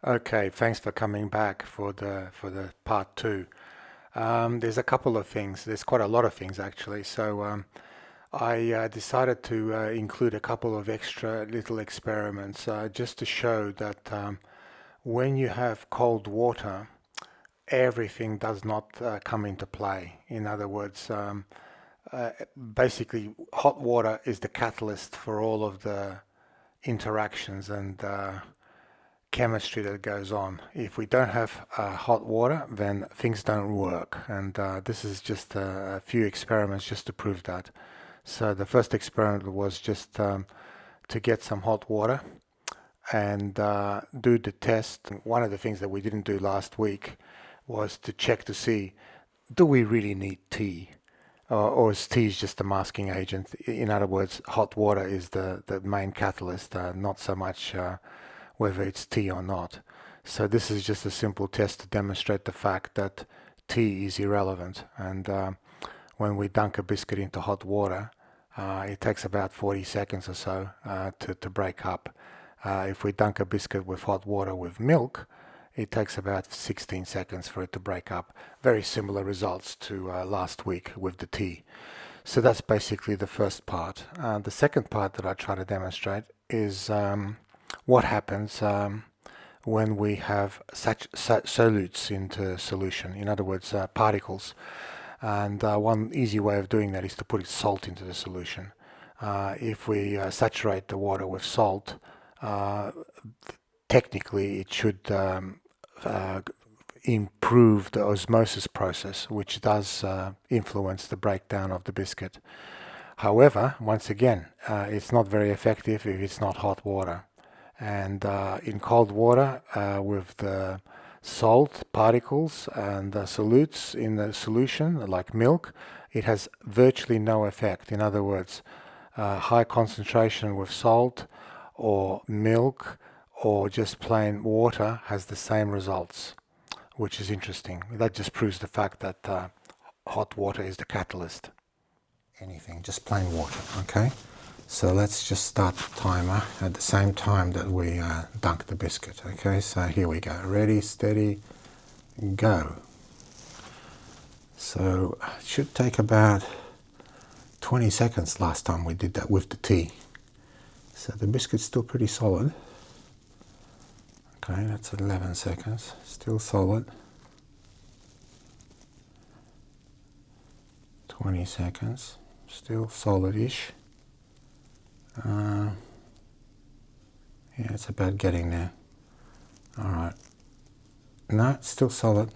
Okay, thanks for coming back for the part two. There's a couple of things. There's quite a lot of things actually. So I decided to include a couple of extra little experiments just to show that when you have cold water, everything does not come into play. In other words, uh, basically, hot water is the catalyst for all of the interactions and chemistry that goes on. If we don't have hot water, then things don't work. And this is just a few experiments just to prove that. So the first experiment was just to get some hot water and do the test. One of the things that we didn't do last week was to check to see, do we really need tea? Or is tea just a masking agent? In other words, hot water is the main catalyst, not so much whether it's tea or not. So this is just a simple test to demonstrate the fact that tea is irrelevant. And when we dunk a biscuit into hot water, it takes about 40 seconds or so to break up. If we dunk a biscuit with hot water with milk, it takes about 16 seconds for it to break up. Very similar results to last week with the tea. So that's basically the first part. The second part that I try to demonstrate is what happens when we have such solutes into solution. In other words, particles. And one easy way of doing that is to put salt into the solution. If we saturate the water with salt, uh, technically it should uh, improve the osmosis process, which does influence the breakdown of the biscuit. However, once again, it's not very effective if it's not hot water. And in cold water, with the salt particles and the solutes in the solution, like milk, it has virtually no effect. In other words, high concentration with salt or milk or just plain water has the same results, which is interesting. That just proves the fact that hot water is the catalyst. Anything, just plain water, okay? So let's just start the timer at the same time that we dunk the biscuit, okay? So here we go. Ready, steady, go. So it should take about 20 seconds last time we did that with the tea. So the biscuit's still pretty solid. Okay, that's 11 seconds, still solid. 20 seconds, still solid-ish. Yeah, it's about getting there. All right. No, it's still solid.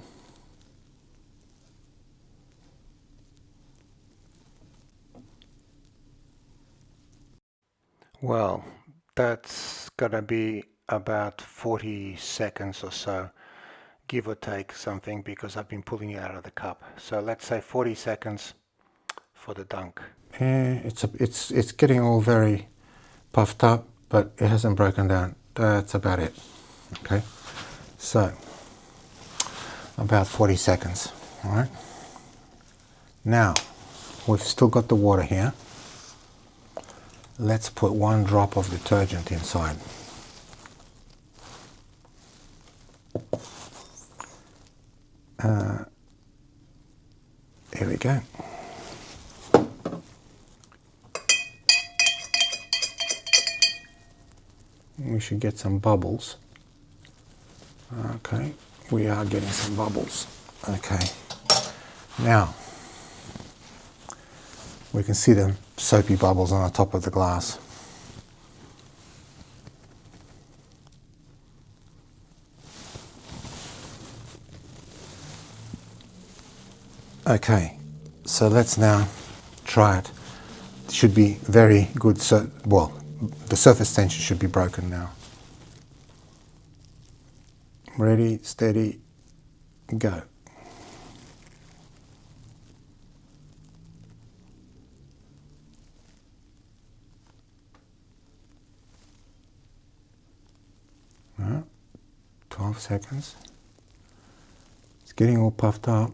Well, that's gonna be about 40 seconds or so, give or take something, because I've been pulling it out of the cup. So let's say 40 seconds for the dunk. Yeah, it's getting all very puffed up, but it hasn't broken down. That's about it. Okay, so about 40 seconds. All right. Now we've still got the water here. Let's put one drop of detergent inside. Here we go. We should get some bubbles. Okay, we are getting some bubbles. Okay, now we can see the soapy bubbles on the top of the glass. Okay, so let's now try it. It should be very good. So, well, the surface tension should be broken now. Ready, steady, go. Right, 12 seconds. It's getting all puffed up.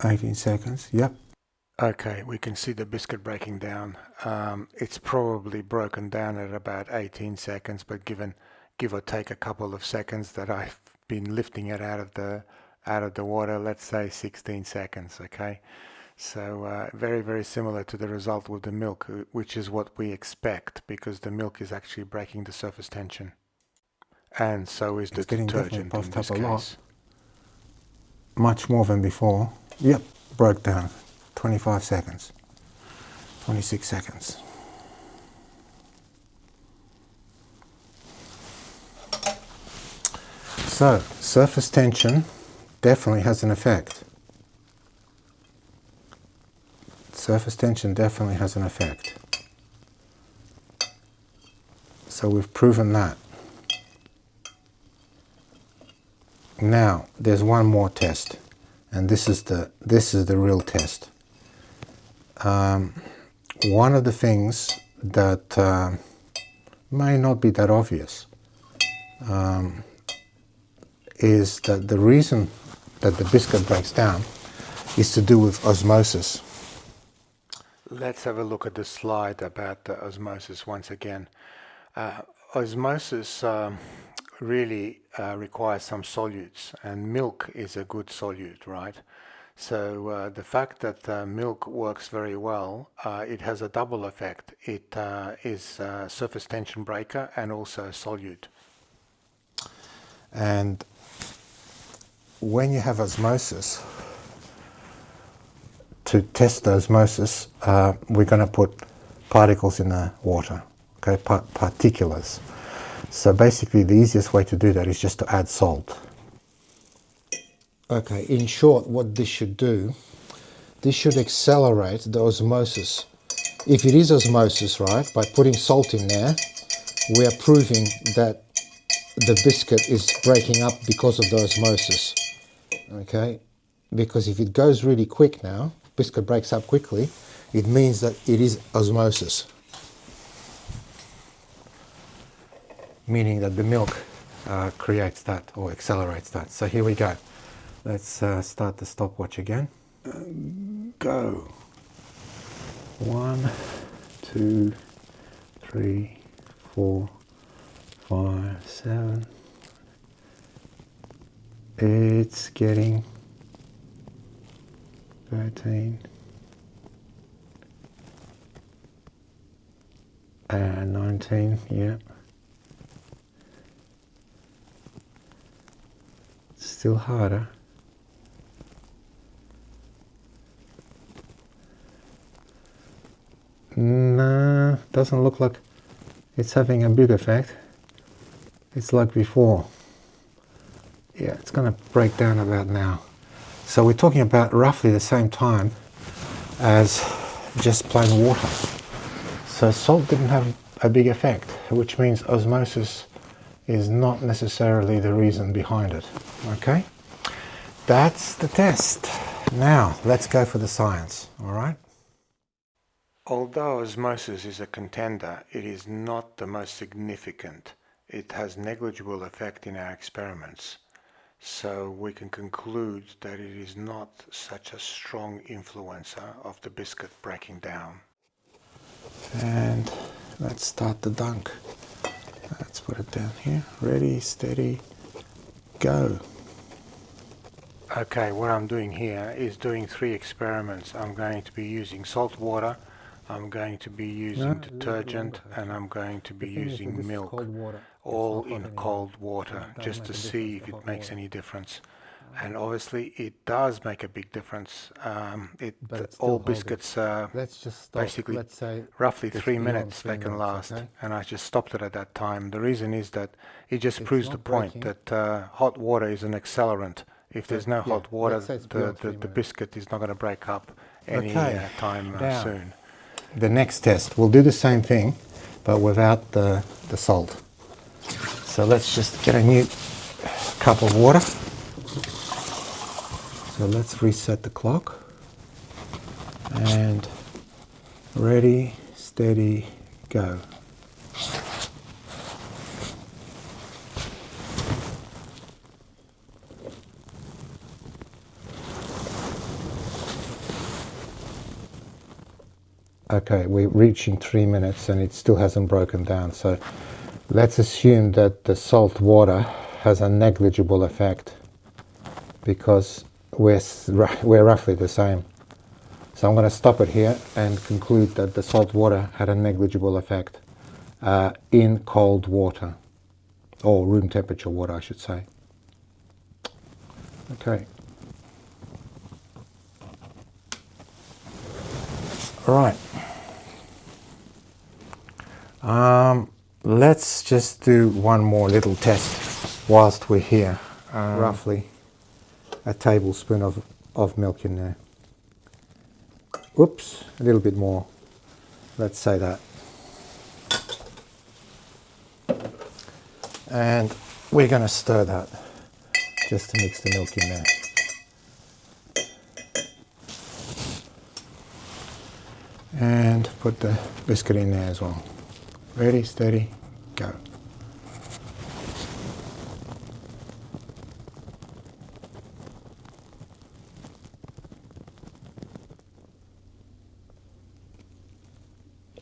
18 seconds, yep. Okay, we can see the biscuit breaking down. It's probably broken down at about 18 seconds, but give or take a couple of seconds that I've been lifting it out of the water, let's say 16 seconds, okay? So very, very similar to the result with the milk, which is what we expect because the milk is actually breaking the surface tension. And so is the detergent in this case. Much more than before. Yep, broke down. 25 seconds. 26 seconds. So, surface tension definitely has an effect. Surface tension definitely has an effect. So we've proven that. Now, there's one more test, and this is the real test. One of the things that may not be that obvious is that the reason that the biscuit breaks down is to do with osmosis. Let's have a look at the slide about the osmosis once again. Osmosis really requires some solutes, and milk is a good solute, right? So the fact that milk works very well, it has a double effect. It is a surface tension breaker and also a solute. And when you have osmosis, to test the osmosis, we're going to put particles in the water, okay, particulars. So basically the easiest way to do that is just to add salt. Okay, in short, what this should do, this should accelerate the osmosis. If it is osmosis, right, by putting salt in there, we are proving that the biscuit is breaking up because of the osmosis, okay? Because if it goes really quick now, biscuit breaks up quickly, it means that it is osmosis. Meaning that the milk creates that or accelerates that. So here we go. Let's start the stopwatch again. Go. 1, 2, 3, 4, 5, 7. It's getting 13 and 19. Yeah. Still harder. No, doesn't look like it's having a big effect. It's like before. Yeah, it's going to break down about now. So we're talking about roughly the same time as just plain water. So salt didn't have a big effect, which means osmosis is not necessarily the reason behind it. Okay? That's the test. Now, let's go for the science, all right? Although osmosis is a contender, it is not the most significant. It has negligible effect in our experiments. So we can conclude that it is not such a strong influencer of the biscuit breaking down. And let's start the dunk. Let's put it down here. Ready, steady, go. Okay, what I'm doing here is doing 3 experiments. I'm going to be using salt water, I'm going to be using detergent, and I'm going to be using milk, all in cold water, just to see if it makes any difference. And obviously it does make a big difference. All biscuits basically roughly 3 minutes they can last, and I just stopped it at that time. The reason is that it just proves the point that hot water is an accelerant. If there's no hot water, the biscuit is not going to break up any time soon. The next test, we'll do the same thing, but without the salt. So let's just get a new cup of water. So let's reset the clock. And ready, steady, go. Okay, we're reaching 3 minutes and it still hasn't broken down. So Let's assume that the salt water has a negligible effect because we're roughly the same. So I'm going to stop it here and conclude that the salt water had a negligible effect in cold water, or room temperature water I should say. Okay. Right. Let's just do one more little test whilst we're here. Roughly a tablespoon of milk in there. Oops, a little bit more. Let's say that. And we're going to stir that just to mix the milk in there. And put the biscuit in there as well. Ready, steady, go.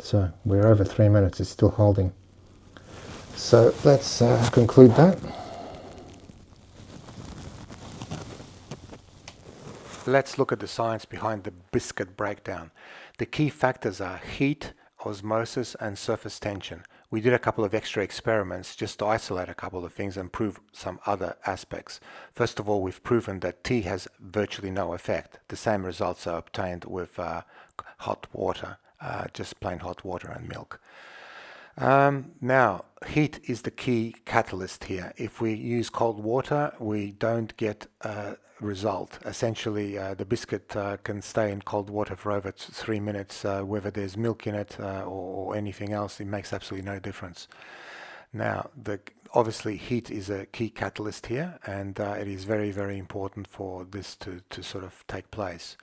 So we're over 3 minutes, it's still holding. So let's conclude that. Let's look at the science behind the biscuit breakdown. The key factors are heat, osmosis, and surface tension. We did a couple of extra experiments just to isolate a couple of things and prove some other aspects. First of all, we've proven that tea has virtually no effect. The same results are obtained with hot water, just plain hot water and milk. Now, heat is the key catalyst here. If we use cold water, we don't get a result. Essentially, the biscuit can stay in cold water for over 3 minutes, whether there's milk in it or anything else, it makes absolutely no difference. Now, obviously heat is a key catalyst here, and it is very, very important for this to sort of take place.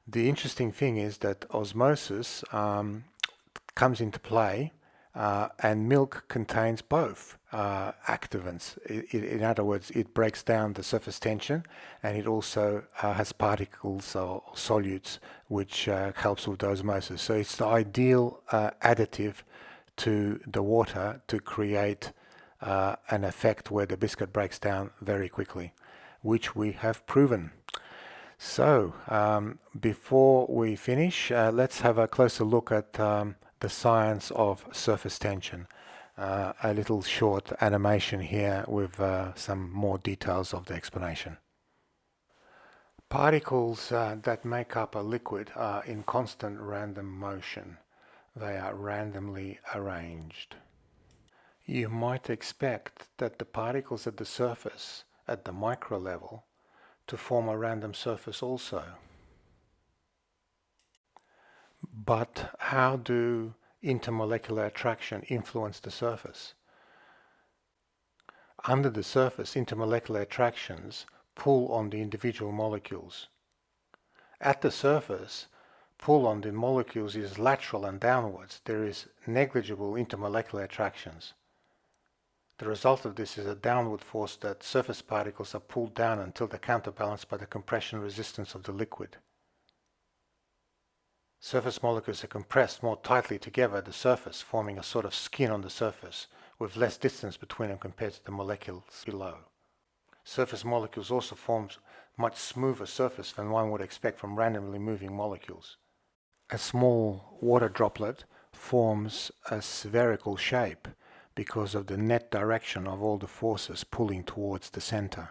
The interesting thing is that osmosis comes into play, and milk contains both activants. In other words, it breaks down the surface tension, and it also has particles or solutes, which helps with osmosis. So it's the ideal additive to the water to create an effect where the biscuit breaks down very quickly, which we have proven. So before we finish, let's have a closer look at the science of surface tension. A little short animation here with some more details of the explanation. Particles that make up a liquid are in constant random motion. They are randomly arranged. You might expect that the particles at the surface, at the micro level, to form a random surface also. But how do intermolecular attraction influence the surface? Under the surface, intermolecular attractions pull on the individual molecules. At the surface, pull on the molecules is lateral and downwards. There is negligible intermolecular attractions. The result of this is a downward force that surface particles are pulled down until they're counterbalanced by the compression resistance of the liquid. Surface molecules are compressed more tightly together at the surface, forming a sort of skin on the surface, with less distance between them compared to the molecules below. Surface molecules also form much smoother surface than one would expect from randomly moving molecules. A small water droplet forms a spherical shape because of the net direction of all the forces pulling towards the center.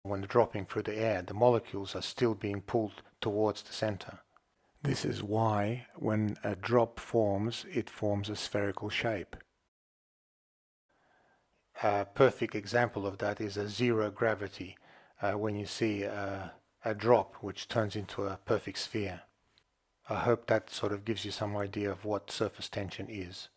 When dropping through the air, the molecules are still being pulled towards the center. This is why when a drop forms, it forms a spherical shape. A perfect example of that is a zero gravity, when you see a drop which turns into a perfect sphere. I hope that sort of gives you some idea of what surface tension is.